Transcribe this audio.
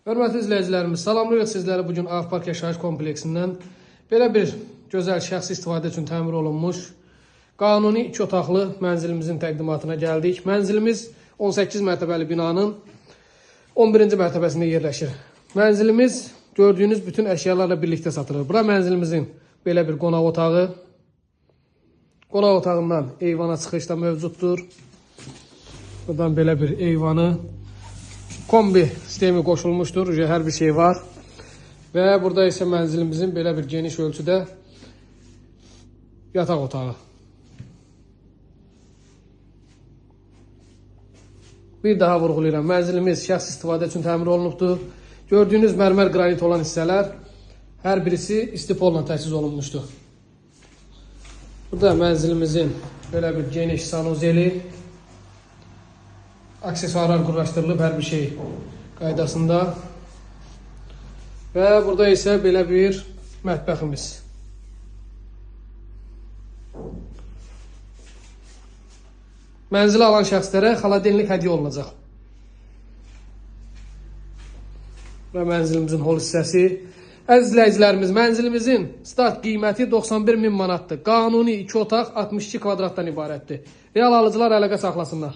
Hörmətli izləyicilərimiz, salamlayırıq sizləri bugün Ağpark Yaşayış Kompleksindən. Belə bir gözəl şəxsi istifadə üçün təmir olunmuş qanuni 2 otaqlı mənzilimizin təqdimatına gəldik. Mənzilimiz 18 mərtəbəli binanın 11-ci mərtəbəsində yerləşir. Mənzilimiz gördüyünüz bütün əşyalarla birlikdə satılır. Bura mənzilimizin belə bir qonaq otağı. Qonaq otağından eyvana çıxış da mövcuddur. Buradan belə bir eyvanı. Kombi sistemi qoşulmuşdur. Hər bir şey var. Və burada isə mənzilimizin belə bir geniş ölçüdə yataq otağı. Bir daha vurğulayıram. Mənzilimiz şəxsi istifadə üçün təmir olunubdur. Gördüyünüz mərmər qranit olan hissələr hər birisi istipolla təchiz olunmuşdur. Burada mənzilimizin belə bir geniş sanuzeli, aksesuarlar quraşdırılıb hər bir şey qaydasında. Və burada isə belə bir mətbəximiz. Mənzili alan şəxslərə xaladelnik hədiyyə olunacaq. Və mənzilimizin hol hissəsi. Əziz izləyicilərimiz, mənzilimizin start qiyməti 91.000 manatdır. Qanuni 2 otaq 62 kvadratdan ibarətdir. Real alıcılar əlaqə saxlasınlar.